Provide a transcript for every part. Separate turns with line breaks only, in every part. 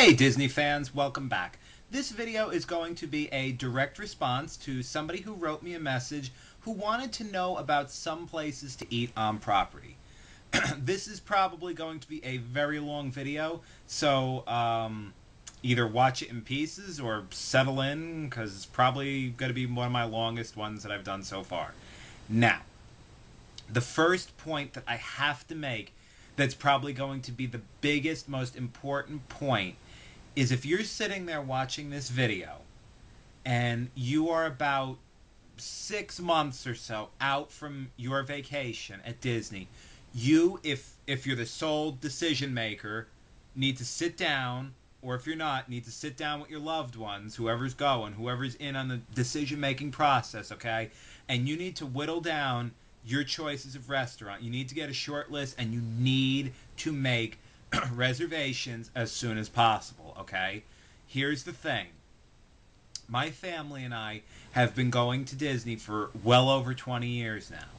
Hey Disney fans, welcome back. This video is going to be a direct response to somebody who wrote me a message who wanted to know about some places to eat on property. This is probably going to be a very long video, so either watch it in pieces or settle in because it's probably going to be one of my longest ones that I've done so far. Now, the first point that I have to make that's probably going to be the biggest, most important point is if you're sitting there watching this video and you are about 6 months or so out from your vacation at Disney, if you're the sole decision maker, need to sit down, or if you're not, need to sit down with your loved ones, whoever's going, whoever's in on the decision making process, okay? And you need to whittle down your choices of restaurant. You need to get a short list, and you need to make reservations as soon as possible, okay? Here's the thing. My family and I have been going to Disney for well over 20 years now.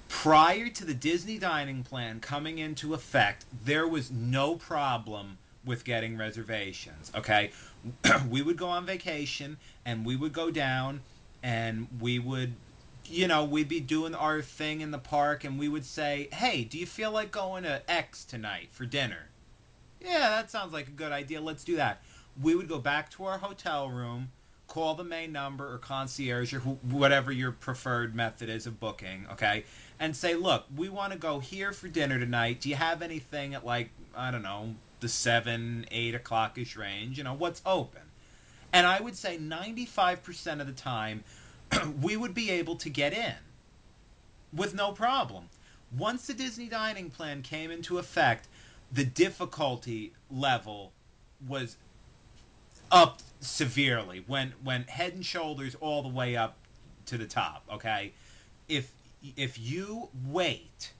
Prior to the Disney dining plan coming into effect, there was no problem with getting reservations, okay? We would go on vacation and we would go down and we would, we'd be doing our thing in the park and we would say, hey, do you feel like going to X tonight for dinner? Yeah, that sounds like a good idea. Let's do that. We would go back to our hotel room, call the main number or concierge or whatever your preferred method is of booking, okay? And say, look, we want to go here for dinner tonight. Do you have anything at like, I don't know, the 7, 8 o'clock-ish range? What's open? And I would say 95% of the time, we would be able to get in with no problem. Once the Disney dining plan came into effect, the difficulty level was up severely, went head and shoulders all the way up to the top, okay? If you wait,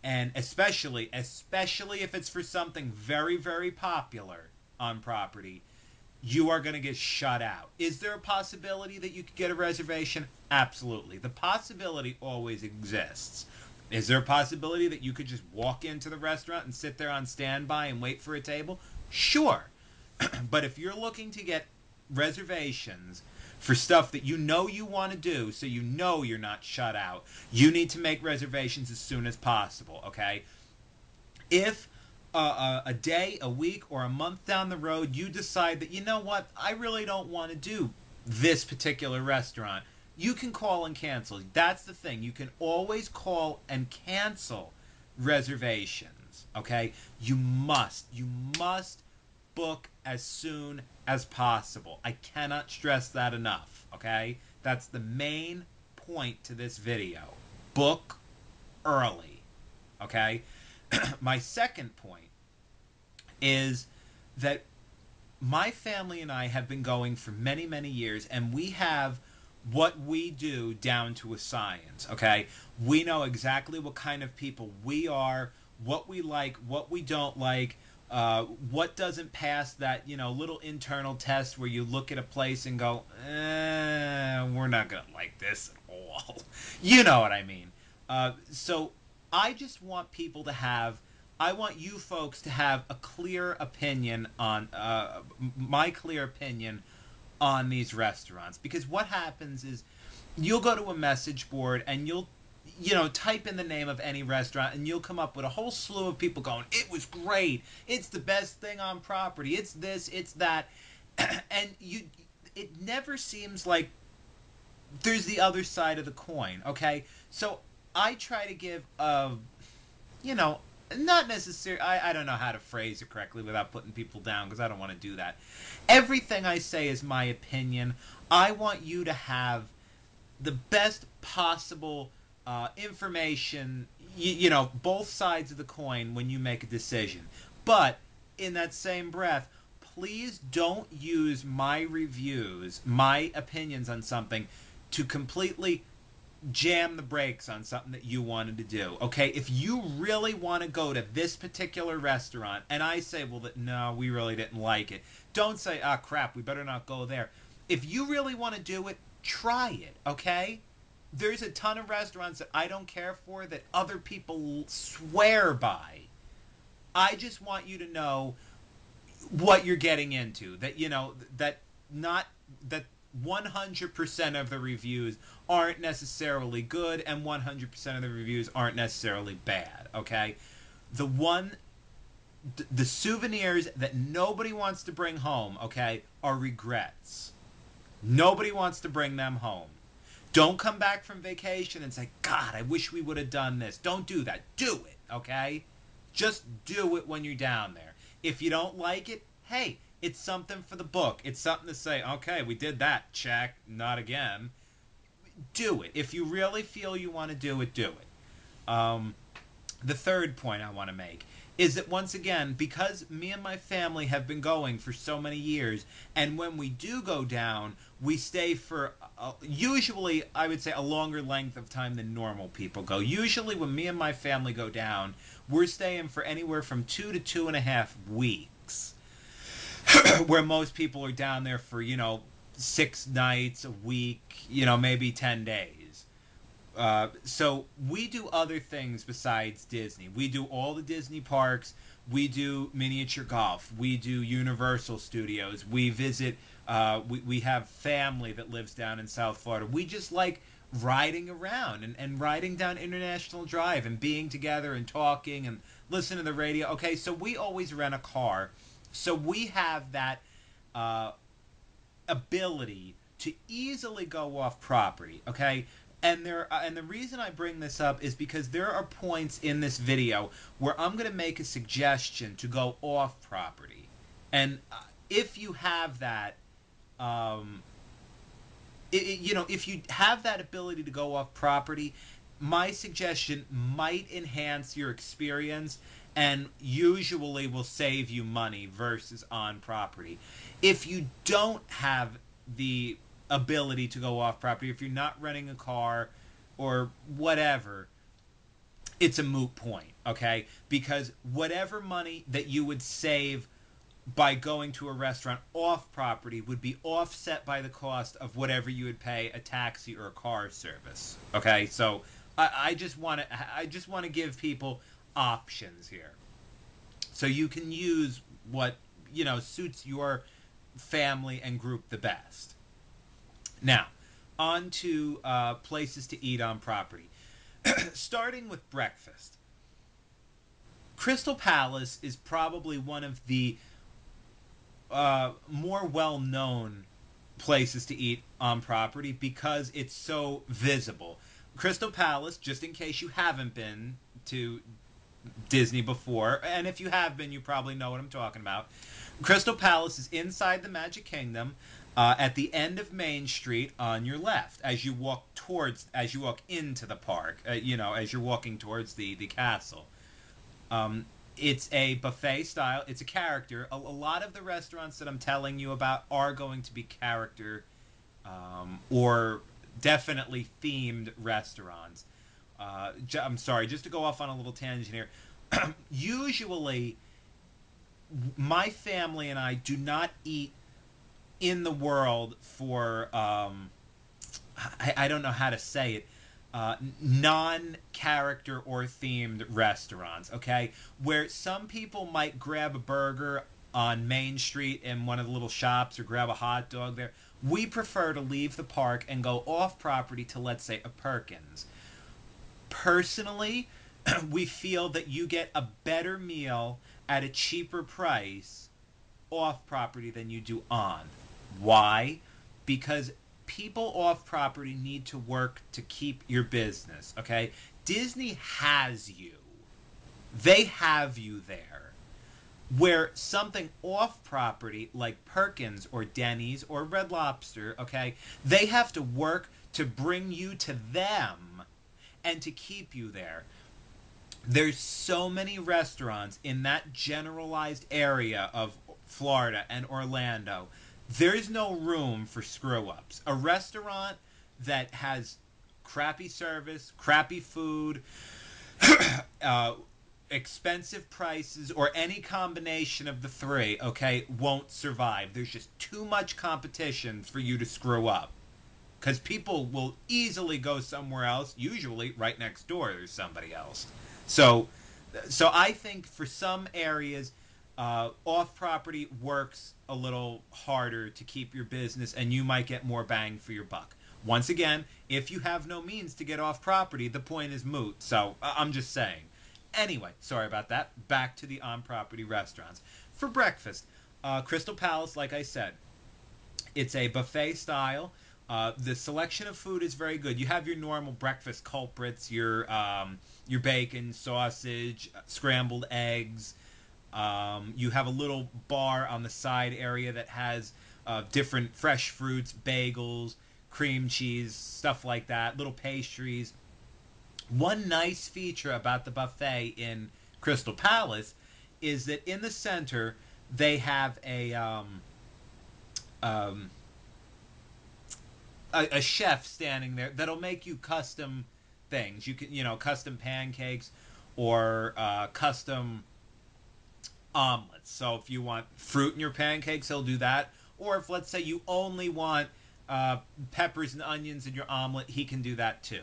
and especially if it's for something very, very popular on property, you are going to get shut out. Is there a possibility that you could get a reservation? Absolutely. The possibility always exists. Is there a possibility that you could just walk into the restaurant and sit there on standby and wait for a table? Sure. But if you're looking to get reservations for stuff that you know you want to do, so you know you're not shut out, you need to make reservations as soon as possible, okay? If a day, a week, or a month down the road, you decide that, you know what, I really don't want to do this particular restaurant, you can call and cancel. That's the thing. You can always call and cancel reservations, okay? You must book as soon as possible. I cannot stress that enough, okay? That's the main point to this video. Book early, okay? My second point is that my family and I have been going for many, many years, and we have what we do down to a science, okay? We know exactly what kind of people we are, what we like, what we don't like, what doesn't pass that, little internal test where you look at a place and go, we're not going to like this at all. You know what I mean. So I just want people to have, I want you folks to have a clear opinion on, my clear opinion on these restaurants. Because what happens is you'll go to a message board and you'll type in the name of any restaurant and you'll come up with a whole slew of people going, it was great, it's the best thing on property, it's this, it's that. And it never seems like there's the other side of the coin, okay? So I try to give you know not necessarily, I don't know how to phrase it correctly without putting people down because I don't want to do that. Everything I say is my opinion. I want you to have the best possible information, both sides of the coin when you make a decision. But in that same breath, please don't use my reviews, my opinions on something to completely jam the brakes on something that you wanted to do. Okay, if you really want to go to this particular restaurant and I say, well, no, we really didn't like it, don't say, ah, crap, we better not go there. If you really want to do it, try it, okay? There's a ton of restaurants that I don't care for that other people swear by. I just want you to know what you're getting into. That, that not that 100% of the reviews aren't necessarily good, and 100% of the reviews aren't necessarily bad. Okay, the one the souvenirs that nobody wants to bring home, okay, are regrets. Nobody wants to bring them home. Don't come back from vacation and say, God, I wish we would have done this. Don't do that. Do it, okay? Just do it when you're down there. If you don't like it, hey, it's something for the book. It's something to say, okay, we did that. Check. Not again. Do it. If you really feel you want to do it, do it. The third point I want to make is that, once again, because me and my family have been going for so many years, and when we do go down, we stay for usually, I would say, a longer length of time than normal people go. Usually when me and my family go down, we're staying for anywhere from 2 to 2.5 weeks, where most people are down there for 6 nights a week, maybe 10 days. So we do other things besides Disney. We do all the Disney parks. We do miniature golf. We do Universal Studios. We visit. We have family that lives down in South Florida. We just like riding around and riding down International Drive and being together and talking and listening to the radio. Okay, so we always rent a car, so we have that uh, ability to easily go off property. Okay, and the reason I bring this up is because there are points in this video where I'm going to make a suggestion to go off property, and if you have that, um, if you have that ability to go off property, my suggestion might enhance your experience and usually will save you money versus on property. If you don't have the ability to go off property, if you're not renting a car or whatever, it's a moot point, okay? Because whatever money that you would save by going to a restaurant off property would be offset by the cost of whatever you would pay a taxi or a car service. Okay, so I just want to give people options here, so you can use what suits your family and group the best. Now, on to places to eat on property. Starting with breakfast, Crystal Palace is probably one of the more well-known places to eat on property because it's so visible. Crystal Palace, just in case you haven't been to Disney before, and if you have been, you probably know what I'm talking about. Crystal Palace is inside the Magic Kingdom, at the end of Main Street on your left, as you walk into the park. As you're walking towards the castle. Um, it's a buffet style. It's a character. A lot of the restaurants that I'm telling you about are going to be character, or definitely themed restaurants. I'm sorry, just to go off on a little tangent here. Usually, my family and I do not eat in the world for I don't know how to say it, non-character or themed restaurants. Okay, where some people might grab a burger on Main Street in one of the little shops or grab a hot dog there. We prefer to leave the park and go off property to, let's say, a Perkins. Personally, we feel that you get a better meal at a cheaper price off property than you do on. Why? Because people off property need to work to keep your business, okay? Disney has you. They have you there. Where something off property like Perkins or Denny's or Red Lobster, okay, they have to work to bring you to them and to keep you there. There's so many restaurants in that generalized area of Florida and Orlando. There's no room for screw ups. A restaurant that has crappy service, crappy food, uh, expensive prices, or any combination of the three, okay, won't survive. There's just too much competition for you to screw up. Because people will easily go somewhere else. Usually, right next door, there's somebody else. So, so I think for some areas, Off property works a little harder to keep your business, and you might get more bang for your buck. Once again, if you have no means to get off property, the point is moot. So I'm just saying. Anyway, sorry about that. Back to the on property restaurants. For breakfast, Crystal Palace, like I said, it's a buffet style. The selection of food is very good. You have your normal breakfast culprits, your bacon, sausage, scrambled eggs. You have a little bar on the side area that has different fresh fruits, bagels, cream cheese, stuff like that, little pastries. One nice feature about the buffet in Crystal Palace is that in the center they have um, a chef standing there that'll make you custom things. You can, custom pancakes or custom omelets. So if you want fruit in your pancakes, he'll do that. Or if, let's say, you only want peppers and onions in your omelet, he can do that too.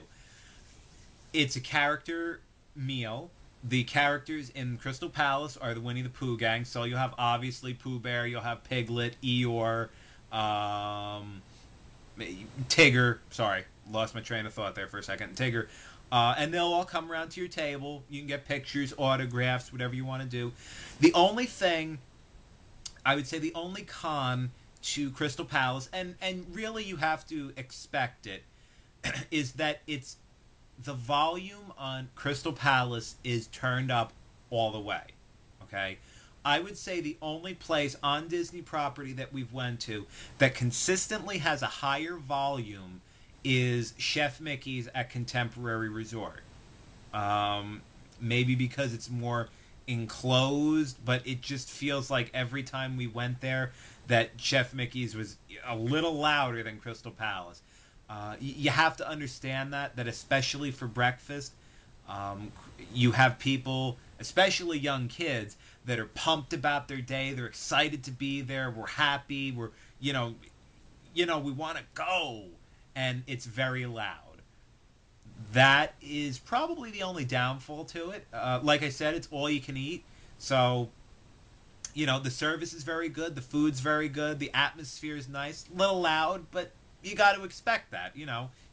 It's a character meal. The characters in Crystal Palace are the Winnie the Pooh gang. So you'll have obviously Pooh Bear, you'll have Piglet, Eeyore, um, Tigger. Sorry, lost my train of thought there for a second. Tigger. And they'll all come around to your table. You can get pictures, autographs, whatever you want to do. The only thing, I would say the only con to Crystal Palace, and really you have to expect it, is that it's the volume on Crystal Palace is turned up all the way. Okay? I would say the only place on Disney property that we've went to that consistently has a higher volume is Chef Mickey's at Contemporary Resort. Maybe because it's more enclosed, but it just feels like every time we went there that Chef Mickey's was a little louder than Crystal Palace. You have to understand that especially for breakfast, um, you have people, especially young kids, that are pumped about their day. They're excited to be there. We're happy. You know, we want to go, and it's very loud. That is probably the only downfall to it. Like I said, it's all you can eat, so the service is very good, the food's very good, the atmosphere is nice, a little loud, but you got to expect that.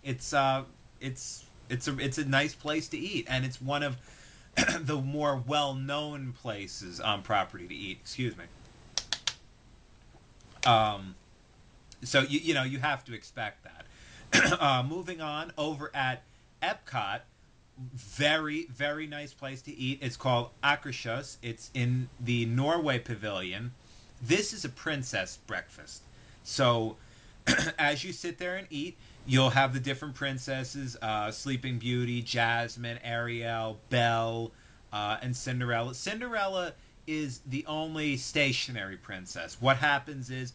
It's it's a nice place to eat, and it's one of the more well-known places on property to eat. Excuse me. Um, so you have to expect that. Moving on over at Epcot, very very nice place to eat. It's called Akershus. It's in the Norway Pavilion. This is a princess breakfast. So as you sit there and eat, you'll have the different princesses: Sleeping Beauty, Jasmine, Ariel, Belle, and Cinderella. Cinderella is the only stationary princess. What happens is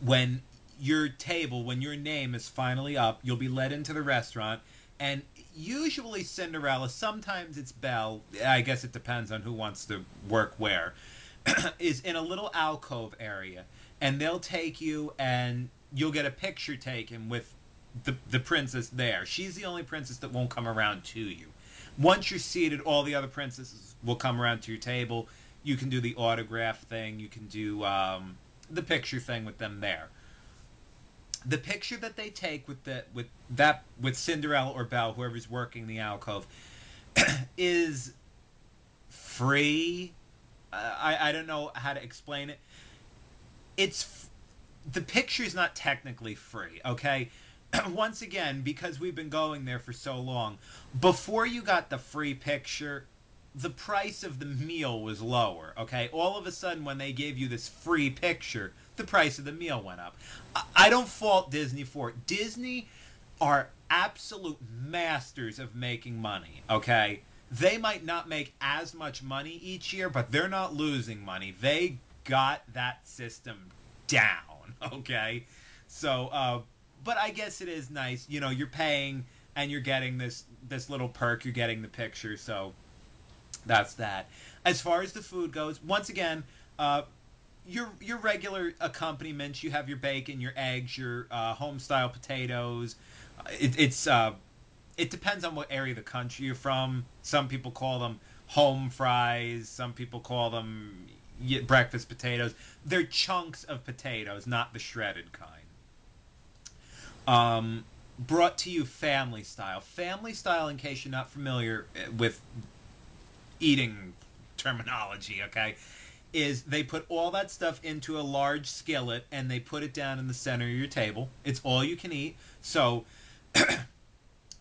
when when your name is finally up, you'll be led into the restaurant, and usually Cinderella, sometimes it's Belle, I guess it depends on who wants to work where, is in a little alcove area, and they'll take you and you'll get a picture taken with the princess there. She's the only princess that won't come around to you. Once you're seated, all the other princesses will come around to your table. You can do the autograph thing. You can do the picture thing with them there. The picture that they take with Cinderella or Belle, whoever's working the alcove, is free. I don't know how to explain it. It's the picture is not technically free. Okay, once again, because we've been going there for so long, before you got the free picture, the price of the meal was lower. Okay, all of a sudden, when they gave you this free picture, the price of the meal went up. I don't fault Disney for it. Disney are absolute masters of making money. Okay, they might not make as much money each year, but they're not losing money. They got that system down. Okay, so but I guess it is nice. You're paying and you're getting this little perk. You're getting the picture, so that's that. As far as the food goes, once again, your regular accompaniments. You have your bacon, your eggs, your home style potatoes. It depends on what area of the country you're from. Some people call them home fries. Some people call them breakfast potatoes. They're chunks of potatoes, not the shredded kind. Brought to you family style. Family style, in case you're not familiar with eating terminology, okay, is they put all that stuff into a large skillet and they put it down in the center of your table. It's all you can eat. So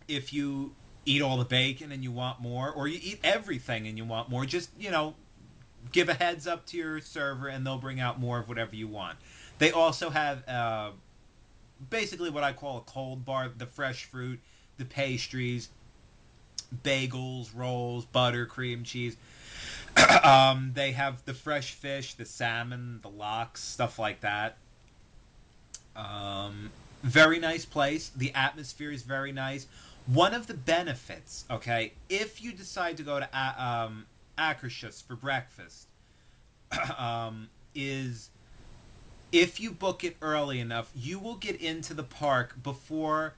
if you eat all the bacon and you want more, or you eat everything and you want more, just, give a heads up to your server and they'll bring out more of whatever you want. They also have basically what I call a cold bar, the fresh fruit, the pastries, bagels, rolls, butter, cream cheese. They have the fresh fish, the salmon, the lox, stuff like that. Very nice place. The atmosphere is very nice. One of the benefits, okay, if you decide to go to Akershus for breakfast, is if you book it early enough, you will get into the park before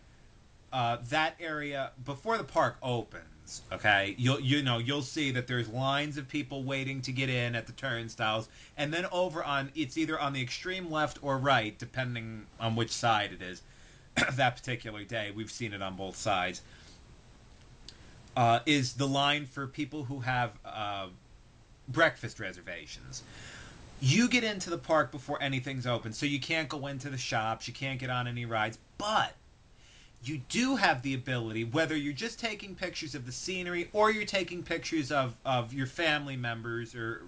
that area, before the park opens. Okay, you'll see that there's lines of people waiting to get in at the turnstiles, and then over on, it's either on the extreme left or right, depending on which side it is. That particular day, we've seen it on both sides. Is the line for people who have breakfast reservations. You get into the park before anything's open, so you can't go into the shops, you can't get on any rides, but you do have the ability, whether you're just taking pictures of the scenery or you're taking pictures of your family members or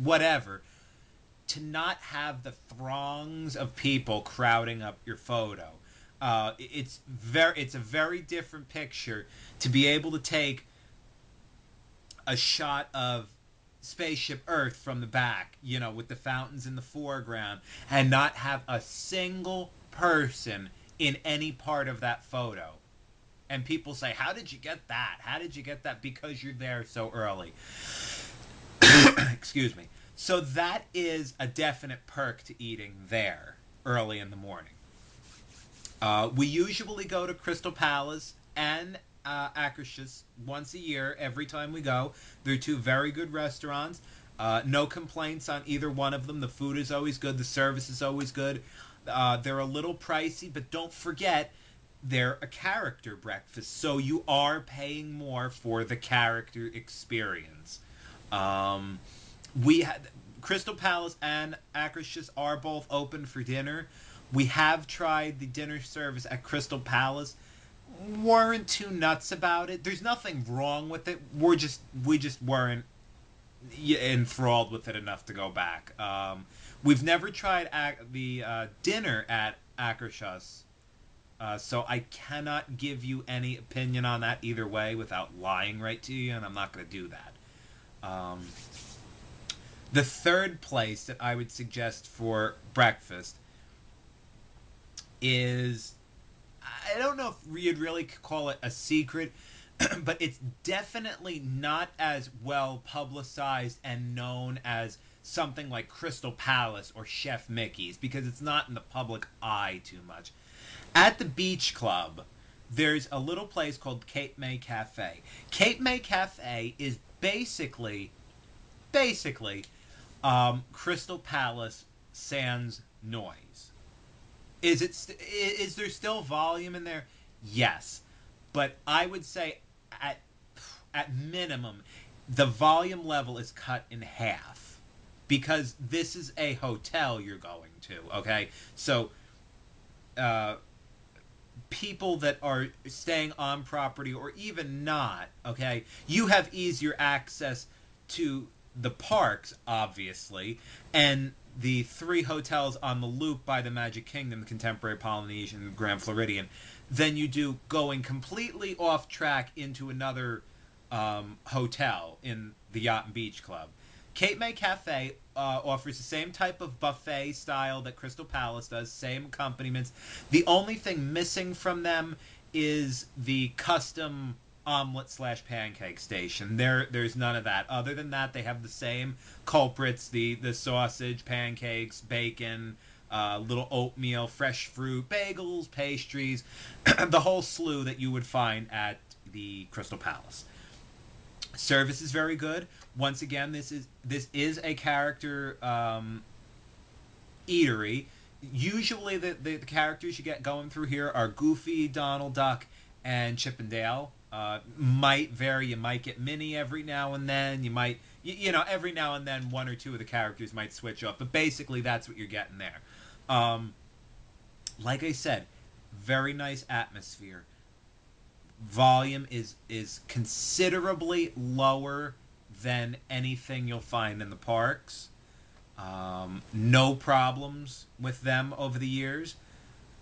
whatever, to not have the throngs of people crowding up your photo. It's a very different picture to be able to take a shot of Spaceship Earth from the back, with the fountains in the foreground, and not have a single person in any part of that photo. And people say, how did you get that? How did you get that? Because you're there so early. Excuse me. So that is a definite perk to eating there early in the morning. We usually go to Crystal Palace and Akershus once a year. Every time we go, they're two very good restaurants. No complaints on either one of them. The food is always good. The service is always good. They're a little pricey, but don't forget, they're a character breakfast, so you are paying more for the character experience. We had Crystal Palace and Akershus are both open for dinner. We have tried the dinner service at Crystal Palace. Weren't too nuts about it. There's nothing wrong with it. We just weren't enthralled with it enough to go back. We've never tried the dinner at Akershus, so I cannot give you any opinion on that either way without lying right to you, and I'm not going to do that. The third place that I would suggest for breakfast is, I don't know if you'd really call it a secret, but it's definitely not as well publicized and known as something like Crystal Palace or Chef Mickey's, because it's not in the public eye too much. At the Beach Club, there's a little place called Cape May Cafe. Cape May Cafe is basically Crystal Palace sans noise. Is there still volume in there? Yes, but I would say at minimum the volume level is cut in half, because this is a hotel you're going to. Okay, so people that are staying on property or even not, okay, you have easier access to the parks, obviously, and the three hotels on the loop by the Magic Kingdom, the Contemporary Polynesian, Grand Floridian, than you do going completely off track into another hotel in the Yacht and Beach Club. Cape May Cafe offers the same type of buffet style that Crystal Palace does, same accompaniments. The only thing missing from them is the custom omelet slash pancake station. There's none of that. Other than that, they have the same culprits: the sausage, pancakes, bacon, little oatmeal, fresh fruit, bagels, pastries, the whole slew that you would find at the Crystal Palace. Service is very good. Once again, this is a character eatery. Usually, the characters you get going through here are Goofy, Donald Duck, and Chip and Dale. Might vary. You might get Minnie every now and then. You might, every now and then one or two of the characters might switch up. But basically, that's what you're getting there. Um, like I said, very nice atmosphere. Volume is considerably lower than anything you'll find in the parks. No problems with them over the years.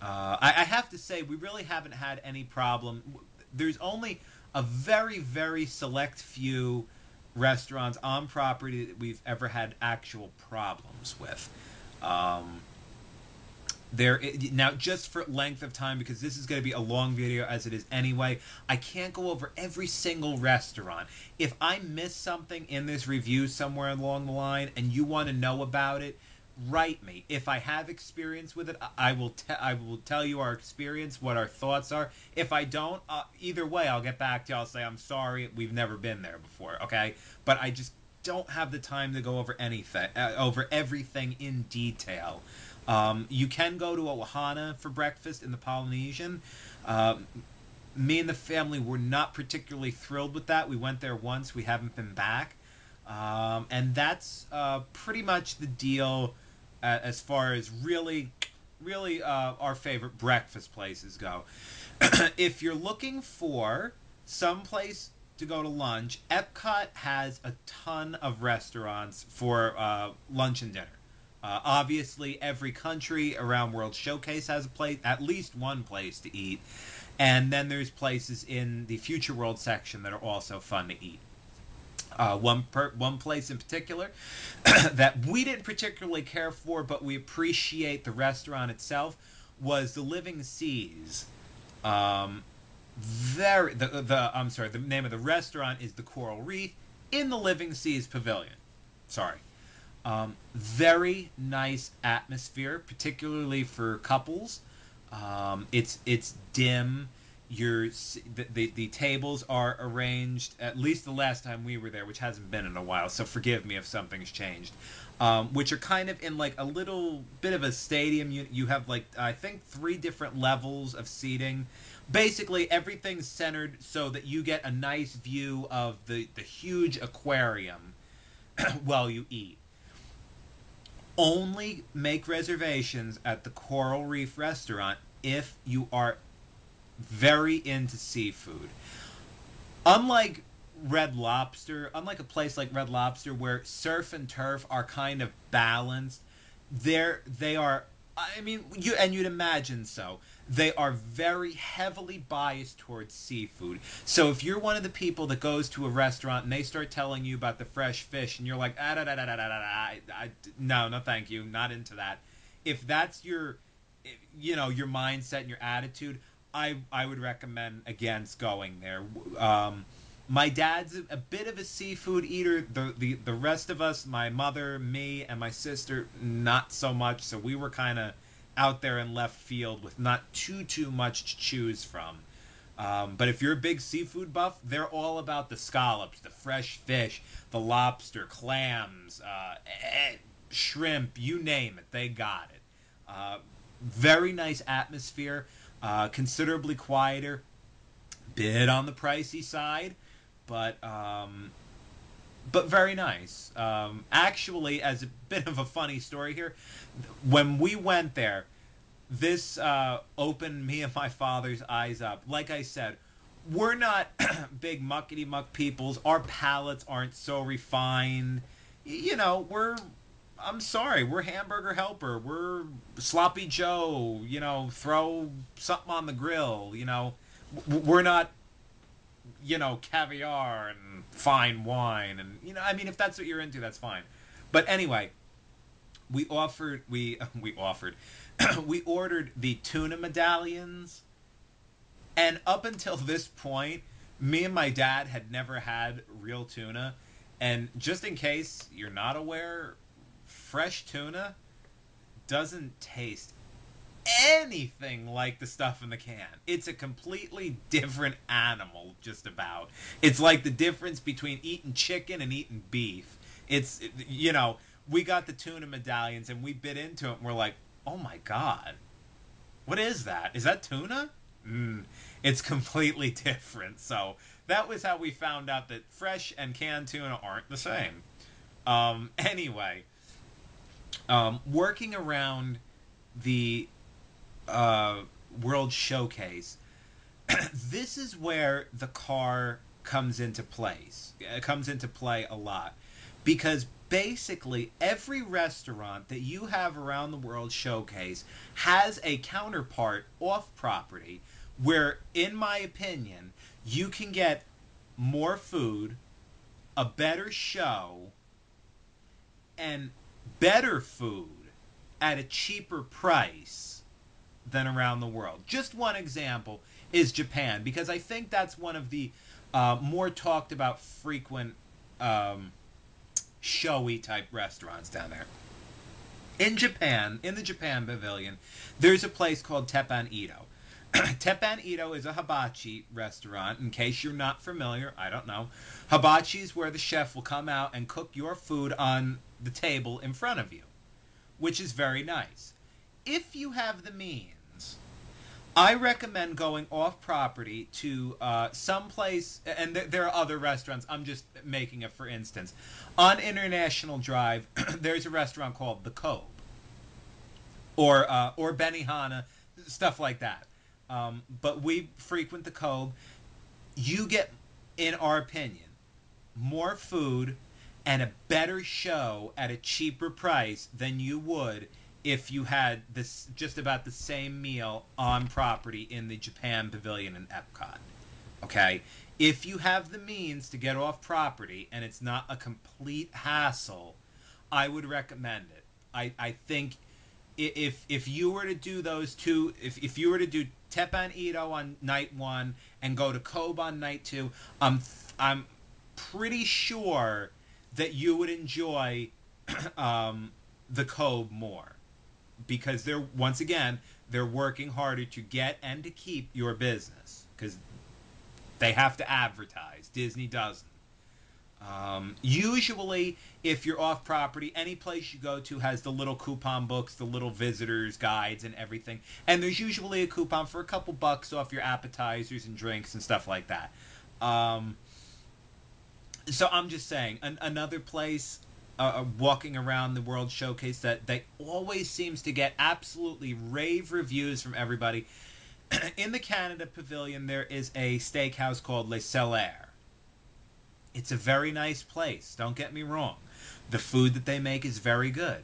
I have to say, we really haven't had any problem. There's only a very, very select few restaurants on property that we've ever had actual problems with. Um, there now, just for length of time, because this is going to be a long video as it is anyway, I can't go over every single restaurant. If I miss something in this review somewhere along the line and you want to know about it, write me. If I have experience with it, I will tell you our experience, what our thoughts are. If I don't, either way, I'll get back to you. I'll say I'm sorry, we've never been there before. Okay, but I just don't have the time to go over anything, over everything in detail. You can go to a Wahana for breakfast in the Polynesian. Um, Me and the family were not particularly thrilled with that. We went there once. We haven't been back. And that's pretty much the deal as far as really, really our favorite breakfast places go. If you're looking for some place to go to lunch, Epcot has a ton of restaurants for lunch and dinner. Obviously, every country around World Showcase has a place, at least one place to eat, and then there's places in the Future World section that are also fun to eat. One place in particular that we didn't particularly care for, but we appreciate the restaurant itself, was the Living Seas. Um, I'm sorry, the name of the restaurant is the Coral Reef in the Living Seas Pavilion. Sorry. Very nice atmosphere, particularly for couples. It's dim. The tables are arranged, at least the last time we were there, which hasn't been in a while. So forgive me if something's changed. Which are kind of in like a little bit of a stadium. You have like, I think, 3 different levels of seating. Basically, everything's centered so that you get a nice view of the huge aquarium while you eat. Only make reservations at the Coral Reef restaurant if you are very into seafood. Unlike unlike a place like Red Lobster where surf and turf are kind of balanced, they are, I mean, you'd imagine so. They are very heavily biased towards seafood. So if you're one of the people that goes to a restaurant and they start telling you about the fresh fish and you're like, no, no, thank you, not into that. If that's your mindset and your attitude, I would recommend against going there. My dad's a bit of a seafood eater. The rest of us, my mother, me, and my sister, not so much. So we were kind of out there in left field with not too much to choose from. But if you're a big seafood buff, they're all about the scallops, the fresh fish, the lobster, clams, shrimp, you name it, they got it. Very nice atmosphere, considerably quieter, bit on the pricey side, but very nice. Actually, as a bit of a funny story here, when we went there, this opened me and my father's eyes up. Like I said, we're not big muckety muck peoples. Our palates aren't so refined. We're, I'm sorry, we're hamburger helper. We're sloppy Joe. Throw something on the grill. We're not, caviar and fine wine, and I mean, if that's what you're into, that's fine. But anyway, we offered we ordered the tuna medallions, and up until this point, me and my dad had never had real tuna. And just in case you're not aware, fresh tuna doesn't taste anything like the stuff in the can. It's a completely different animal, just about. It's like the difference between eating chicken and eating beef. It's, we got the tuna medallions and we bit into it and we're like, oh my God, what is that? Is that tuna? It's completely different. So that was how we found out that fresh and canned tuna aren't the same. Anyway, working around the uh, World Showcase, this is where the car comes into place. It comes into play a lot because basically every restaurant that you have around the World Showcase has a counterpart off property where, in my opinion, you can get more food, a better show, and better food at a cheaper price than around the world. Just one example is Japan, because I think that's one of the more talked about, frequent, showy type restaurants down there. In Japan, in the Japan Pavilion, there's a place called Teppan Edo. Teppan Edo is a hibachi restaurant. In case you're not familiar, I don't know. Hibachi is where the chef will come out and cook your food on the table in front of you, which is very nice. If you have the means, I recommend going off property to some place, and there are other restaurants. I'm just making it for instance. On International Drive, there's a restaurant called The Kobe, or Benihana, stuff like that. But we frequent The Kobe. You get, in our opinion, more food and a better show at a cheaper price than you would if you had this just about the same meal on property in the Japan Pavilion in Epcot. Okay? If you have the means to get off property and it's not a complete hassle, I would recommend it. I think if you were to do those two, if you were to do Teppan Edo on night one and go to Kobe on night two, I'm pretty sure that you would enjoy the Kobe more, because they're, once again, they're working harder to get and to keep your business, because they have to advertise. Disney doesn't. Usually, if you're off property, any place you go to has the little coupon books, the little visitors guides, and everything. And there's usually a coupon for a couple bucks off your appetizers and drinks and stuff like that. So I'm just saying, another place, walking around the World Showcase, that always seems to get absolutely rave reviews from everybody. In the Canada Pavilion, there is a steakhouse called Le Cellaire. It's a very nice place, don't get me wrong. The food that they make is very good.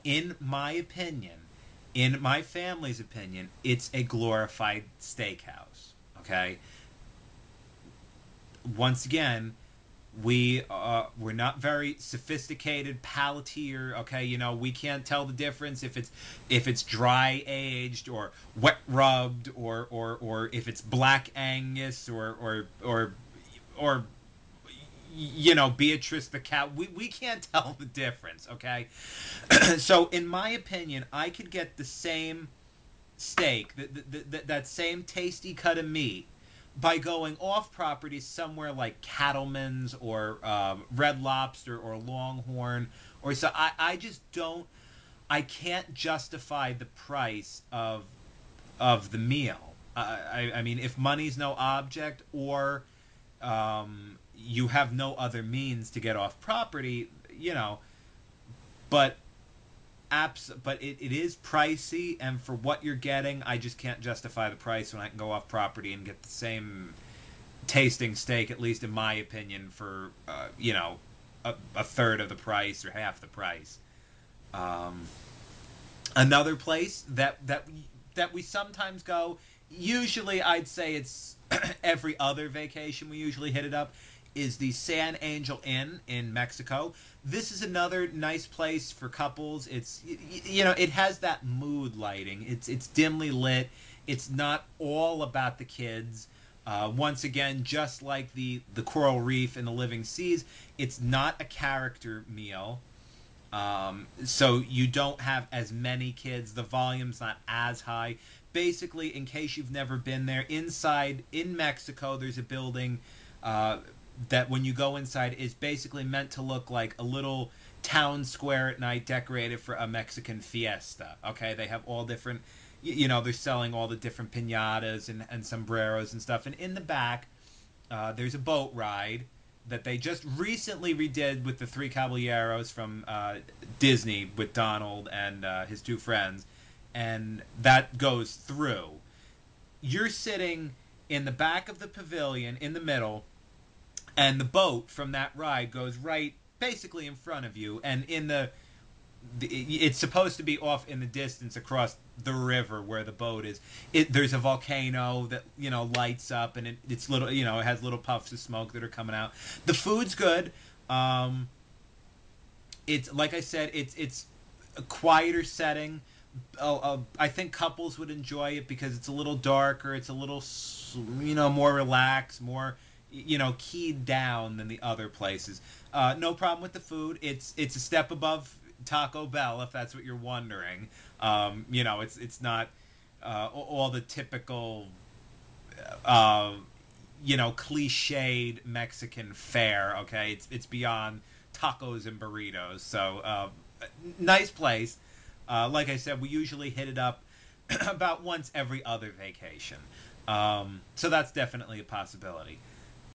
In my opinion, in my family's opinion, it's a glorified steakhouse. Okay? Once again, we're not very sophisticated palatier. Okay, we can't tell the difference if it's dry aged or wet rubbed, or if it's black Angus, or Beatrice the cow. We can't tell the difference. Okay, so in my opinion, I could get the same steak, that same tasty cut of meat, by going off property somewhere like Cattleman's, or Red Lobster, or Longhorn, or so. I just don't. I can't justify the price of the meal. I mean, if money's no object, or you have no other means to get off property, but it is pricey, and for what you're getting, I just can't justify the price when I can go off property and get the same tasting steak, at least in my opinion, for a third of the price or half the price. Another place that we sometimes go, usually I'd say it's every other vacation we usually hit it up, is the San Angel Inn in Mexico. This is another nice place for couples. It's it has that mood lighting. It's dimly lit. It's not all about the kids. Once again, just like the Coral Reef and the Living Seas, it's not a character meal. So you don't have as many kids. The volume's not as high. Basically, in case you've never been there, inside in Mexico, there's a building uh, that when you go inside is basically meant to look like a little town square at night decorated for a Mexican fiesta. Okay, they have all different, they're selling all the different piñatas and sombreros and stuff. And in the back, there's a boat ride that they just recently redid with the Three Caballeros from Disney with Donald and his two friends, and that goes through. You're sitting in the back of the pavilion in the middle, and the boat from that ride goes right basically in front of you, and it's supposed to be off in the distance across the river where the boat is. There's a volcano that lights up, and it's little, it has little puffs of smoke that are coming out. The food's good. It's like I said, it's a quieter setting. I think couples would enjoy it because it's a little darker. It's a little, more relaxed, more, keyed down than the other places. No problem with the food. It's a step above Taco Bell, if that's what you're wondering. It's not all the typical, uh, cliched Mexican fare. Okay, it's beyond tacos and burritos. So nice place. Like I said, we usually hit it up about once every other vacation. So that's definitely a possibility.